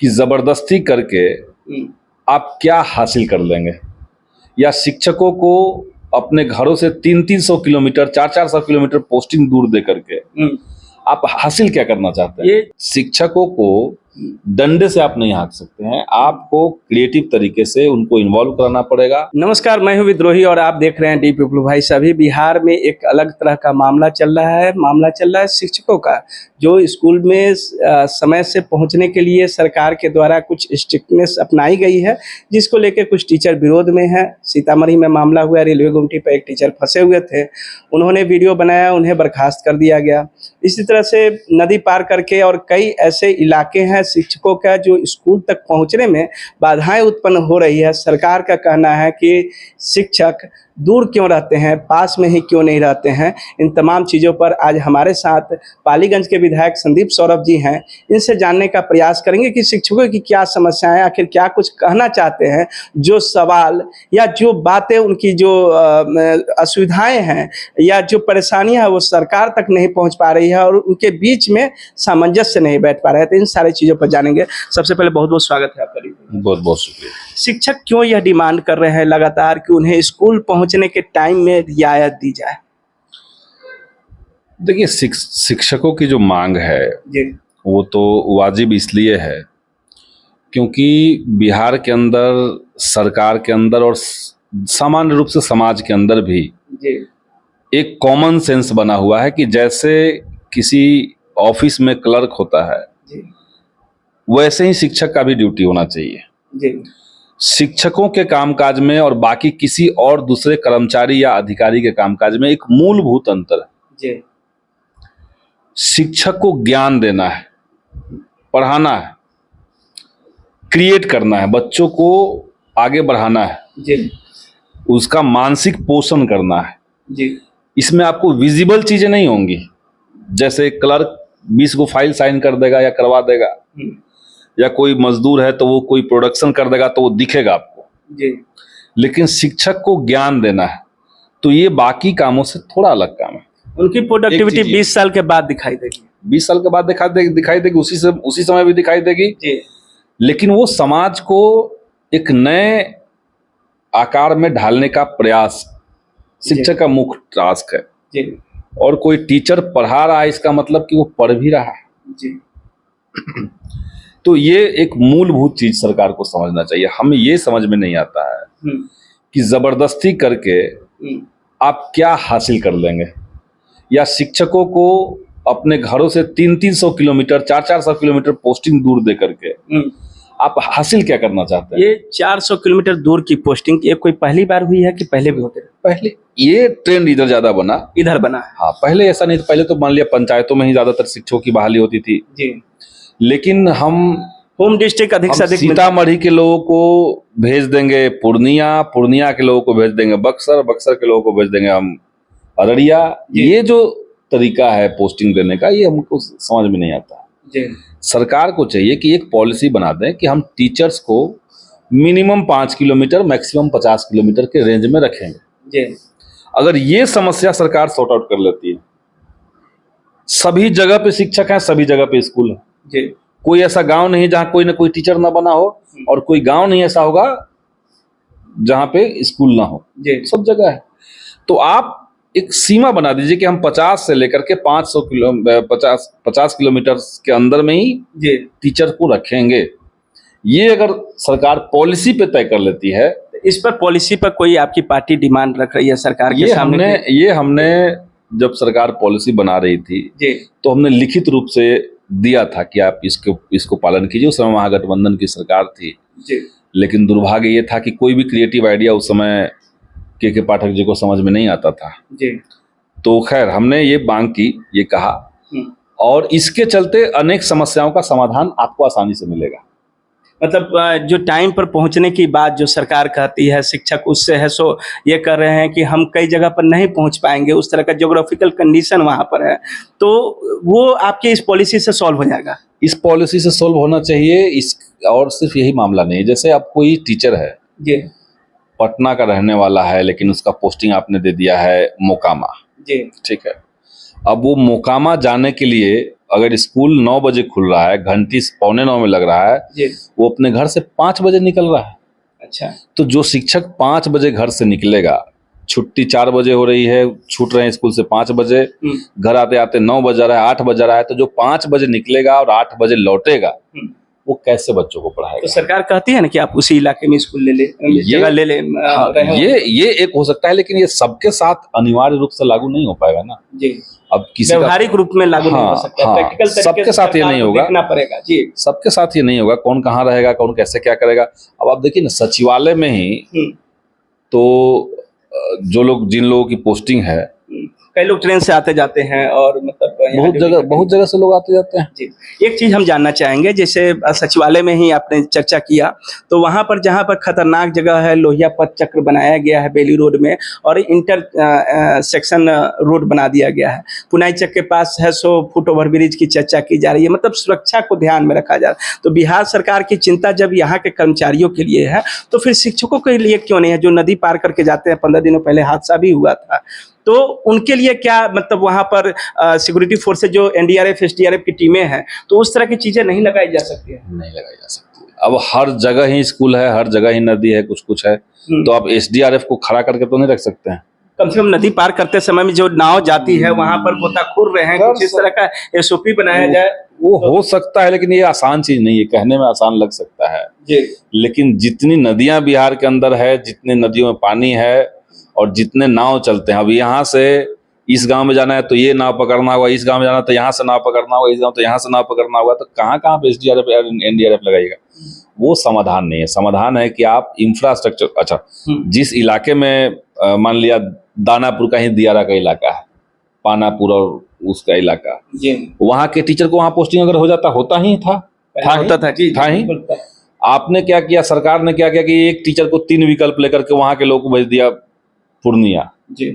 कि जबरदस्ती करके आप क्या हासिल कर लेंगे, या शिक्षकों को अपने घरों से 300 किलोमीटर 400 किलोमीटर पोस्टिंग दूर दे करके आप हासिल क्या करना चाहते हैं। ये शिक्षकों को डंडे से आप नहीं हाँक सकते हैं, आपको क्रिएटिव तरीके से उनको इन्वॉल्व कराना पड़ेगा। नमस्कार, मैं हूं विद्रोही और आप देख रहे हैं डी पीपल भाई। सभी बिहार में एक अलग तरह का मामला चल रहा है शिक्षकों का, जो स्कूल में समय से पहुंचने के लिए सरकार के द्वारा कुछ स्ट्रिक्टनेस अपनाई गई है, जिसको लेकर कुछ टीचर विरोध में है। सीतामढ़ी में मामला हुआ, रेलवे गुमटी पर एक टीचर फंसे हुए थे, उन्होंने वीडियो बनाया, उन्हें बर्खास्त कर दिया गया। इसी तरह से नदी पार करके और कई ऐसे इलाके हैं शिक्षकों का जो स्कूल तक पहुंचने में बाधाएं उत्पन्न हो रही है। सरकार का कहना है कि शिक्षक दूर क्यों रहते हैं, पास में ही क्यों नहीं रहते हैं। इन तमाम चीज़ों पर आज हमारे साथ पालीगंज के विधायक संदीप सौरभ जी हैं। इनसे जानने का प्रयास करेंगे कि शिक्षकों की क्या समस्याएं, आखिर क्या कुछ कहना चाहते हैं, जो सवाल या जो बातें उनकी जो असुविधाएं हैं या जो परेशानियां हैं वो सरकार तक नहीं पहुंच पा रही है और उनके बीच में सामंजस्य नहीं बैठ पा रहे हैं। तो इन सारी चीज़ों पर जानेंगे। सबसे पहले बहुत बहुत स्वागत है आपका। बहुत बहुत शुक्रिया। शिक्षक क्यों यह डिमांड कर रहे हैं लगातार कि उन्हें स्कूल पहुंचने के टाइम में रियायत दी जाए? देखिए, शिक्षकों की जो मांग है जी वो तो वाजिब इसलिए है क्योंकि बिहार के अंदर, सरकार के अंदर और सामान्य रूप से समाज के अंदर भी जी एक कॉमन सेंस बना हुआ है कि जैसे किसी ऑफिस में क्लर्क होता है, जी वैसे ही शिक्षक का भी ड्यूटी होना चाहिए। जी शिक्षकों के कामकाज में और बाकी किसी और दूसरे कर्मचारी या अधिकारी के कामकाज में एक मूलभूत अंतर है। जी शिक्षक को ज्ञान देना है, पढ़ाना है, क्रिएट करना है, बच्चों को आगे बढ़ाना है, जी उसका मानसिक पोषण करना है। जी इसमें आपको विजिबल चीजें नहीं होंगी, जैसे क्लर्क 20 को फाइल साइन कर देगा या करवा देगा, या कोई मजदूर है तो वो कोई प्रोडक्शन कर देगा तो वो दिखेगा आपको। जी लेकिन शिक्षक को ज्ञान देना है तो ये बाकी कामों से थोड़ा अलग काम है। उनकी प्रोडक्टिविटी 20 साल के बाद दिखाई देगी। 20 साल के बाद दिखाई देगी, उसी समय भी दिखाई देगी। जी लेकिन वो समाज को एक नए आकार में ढालने का प्रयास शिक्षक का मुख्य टास्क है। जी और कोई टीचर पढ़ा रहा है इसका मतलब कि वो पढ़ भी रहा है। जी तो ये एक मूलभूत चीज सरकार को समझना चाहिए। हमें ये समझ में नहीं आता है कि जबरदस्ती करके आप क्या हासिल कर लेंगे, या शिक्षकों को अपने घरों से 300 किलोमीटर 400 किलोमीटर पोस्टिंग दूर दे करके आप हासिल क्या करना चाहते हैं। ये 400 किलोमीटर दूर की पोस्टिंग ये कोई पहली बार हुई है कि पहले भी होते रहे? पहले ये ट्रेंड इधर ज्यादा बना, इधर बना है। हाँ, पहले ऐसा नहीं था। पहले तो मान लिया पंचायतों में ही ज्यादातर शिक्षकों की बहाली होती थी। जी लेकिन हम होम डिस्ट्रिक्ट अधिक से अधिक सीतामढ़ी के लोगों को भेज देंगे पूर्णिया के लोगों को भेज देंगे बक्सर के लोगों को भेज देंगे हम अररिया। ये जो तरीका है पोस्टिंग देने का, ये हमको समझ में नहीं आता। जी सरकार को चाहिए कि एक पॉलिसी बना दें कि हम टीचर्स को मिनिमम 5 किलोमीटर मैक्सिमम 50 किलोमीटर के रेंज में रखेंगे। जी अगर ये समस्या सरकार सॉर्ट आउट कर लेती है, सभी जगह पे शिक्षक हैं, सभी जगह पे स्कूल है, जी कोई ऐसा गांव नहीं जहां कोई ना कोई टीचर ना बना हो, और कोई गांव नहीं ऐसा होगा जहां पे स्कूल ना हो, जी सब जगह है। तो आप एक सीमा बना दीजिए कि हम 50 से लेकर के 50 किलोमीटर के अंदर में ही जी टीचर को रखेंगे। ये अगर सरकार पॉलिसी पे तय कर लेती है। इस पर पॉलिसी पर कोई आपकी पार्टी डिमांड रख रही है सरकार के सामने? ये हमने जब सरकार पॉलिसी बना रही थी जी तो हमने लिखित रूप से दिया था कि आप इसको पालन कीजिए। उस समय महागठबंधन की सरकार थी जी लेकिन दुर्भाग्य ये था कि कोई भी क्रिएटिव आइडिया उस समय के पाठक जी को समझ में नहीं आता था जी। तो खैर हमने ये मांग की, ये कहा, और इसके चलते अनेक समस्याओं का समाधान आपको आसानी से मिलेगा। मतलब जो टाइम पर पहुंचने की बात जो सरकार कहती है, शिक्षक उससे है सो ये कर रहे हैं कि हम कई जगह पर नहीं पहुंच पाएंगे, उस तरह का ज्योग्राफिकल कंडीशन वहां पर है, तो वो आपकी इस पॉलिसी से सॉल्व हो जाएगा? इस पॉलिसी से सॉल्व होना चाहिए। और सिर्फ यही मामला नहीं, जैसे अब कोई टीचर है जी, पटना का रहने वाला है लेकिन उसका पोस्टिंग आपने दे दिया है मोकामा, जी, ठीक है। अब वो मोकामा जाने के लिए अगर स्कूल 9 बजे खुल रहा है, घंटी 8:45 में लग रहा है, जी। वो अपने घर से 5 बजे निकल रहा है। अच्छा। तो जो शिक्षक 5 बजे घर से निकलेगा, छुट्टी 4 बजे हो रही है, छूट रहे हैं स्कूल से 5 बजे, घर आते आते 9 बज रहा है, 8 बज रहा है, तो जो 5 बजे निकलेगा और 8 बजे लौटेगा, वो कैसे बच्चों को पढ़ाएगा? तो सरकार कहती है ना कि आप उसी इलाके में स्कूल ले ले, जगह ले ले। हाँ, ये एक हो सकता है, लेकिन ये सबके साथ अनिवार्य रूप से लागू नहीं हो पाएगा ना जी। अब किसी व्यवहारिक रूप में लागू नहीं हो सकता, हाँ, प्रैक्टिकल तरीके सबके से साथ ये नहीं होगा, देखना पड़ेगा जी। सबके साथ ये नहीं होगा, कौन कहाँ रहेगा, कौन कैसे क्या करेगा। अब आप देखिए ना, सचिवालय में ही तो जो लोग, जिन लोगों की पोस्टिंग है, कई लोग ट्रेन से आते जाते हैं और मतलब बहुत जगह से लोग आते जाते हैं जी। एक चीज हम जानना चाहेंगे, जैसे सचिवालय में ही आपने चर्चा किया, तो वहां पर जहां पर खतरनाक जगह है, लोहिया पथ चक्र बनाया गया है बेली रोड में, और इंटर सेक्शन रोड बना दिया गया है, पुनाई चक के पास है 100 फुट ओवरब्रिज की चर्चा की जा रही है, मतलब सुरक्षा को ध्यान में रखा जा रहा है। तो बिहार सरकार की चिंता जब यहाँ के कर्मचारियों के लिए है, तो फिर शिक्षकों के लिए क्यों नहीं है, जो नदी पार करके जाते हैं? 15 दिनों पहले हादसा भी हुआ था, तो उनके लिए क्या, मतलब वहां पर सिक्योरिटी फोर्सेज जो एनडीआरएफ एसडीआरएफ की टीमें हैं, तो उस तरह की चीजें नहीं लगाई जा सकती है? नहीं लगाई जा सकती। अब हर जगह ही स्कूल है, हर जगह ही नदी है, कुछ कुछ है, तो आप एसडीआरएफ को खड़ा करके तो नहीं रख सकते हैं। कम से कम नदी पार करते समय में जो नाव जाती है वहां पर गोताखोर रहे हैं, कुछ इस तरह का एसओपी बनाया जाए। वो हो सकता है, लेकिन ये आसान चीज नहीं है, कहने में आसान लग सकता है जी। लेकिन जितनी नदियां बिहार के अंदर है, जितने नदियों में पानी है और जितने नाव चलते हैं, अब यहाँ से इस गांव में जाना है तो ये नाव पकड़ना होगा, इस गांव में जाना है तो यहाँ से नाव पकड़ना होगा, इस गांव तो यहाँ से नाव पकड़ना होगा, तो कहाँ कहाँ पे एसडीआरएफ एनडीआरएफ लगाएगा? वो समाधान नहीं है। समाधान है कि आप इंफ्रास्ट्रक्चर, अच्छा जिस इलाके में मान लिया दानापुर का ही दियारा का इलाका है, पानापुर और उसका इलाका, वहाँ के टीचर को वहाँ पोस्टिंग अगर हो जाता, होता ही था ही। आपने क्या किया, सरकार ने क्या किया कि एक टीचर को 3 विकल्प लेकर के वहाँ के लोग को भेज दिया पूर्णिया जी।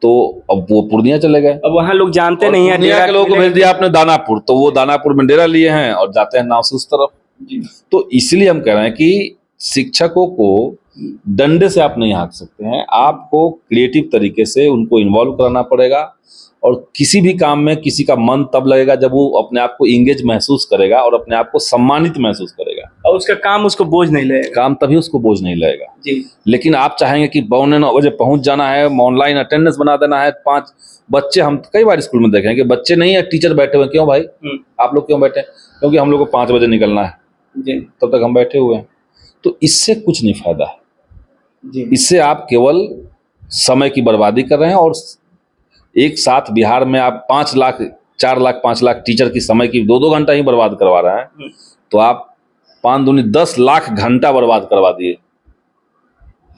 तो अब वो पूर्णिया चले गए, अब वहाँ लोग जानते नहीं है, पूर्णिया के लोगों को भेज दिया आपने दानापुर, तो वो दानापुर में डेरा लिए हैं और जाते हैं नाव से उस तरफ जी। तो इसलिए हम कह रहे हैं कि शिक्षकों को डंडे से आप नहीं हाँक सकते हैं, आपको क्रिएटिव तरीके से उनको इन्वॉल्व कराना पड़ेगा, और किसी भी काम में किसी का मन तब लगेगा जब वो अपने आप को इंगेज महसूस करेगा और अपने आप को सम्मानित महसूस करेगा, और उसका काम उसको बोझ नहीं लगेगा, काम तभी उसको बोझ नहीं लगेगा जी। लेकिन आप चाहेंगे कि 9:15 बजे पहुंच जाना है, ऑनलाइन अटेंडेंस बना देना है, 5 बच्चे, हम कई बार स्कूल में देखे हैं कि बच्चे नहीं है, टीचर बैठे हुए, क्यों भाई आप लोग क्यों बैठे? क्योंकि हम लोग को 5 बजे निकलना है जी, तब तक हम बैठे हुए हैं। तो इससे कुछ नहीं फायदा है जी। इससे आप केवल समय की बर्बादी कर रहे हैं, और एक साथ बिहार में आप 5 लाख 4 लाख 5 लाख टीचर की समय की 2-2 घंटा ही बर्बाद करवा रहे हैं, तो आप 5 दूनी 10 लाख घंटा बर्बाद करवा दिए।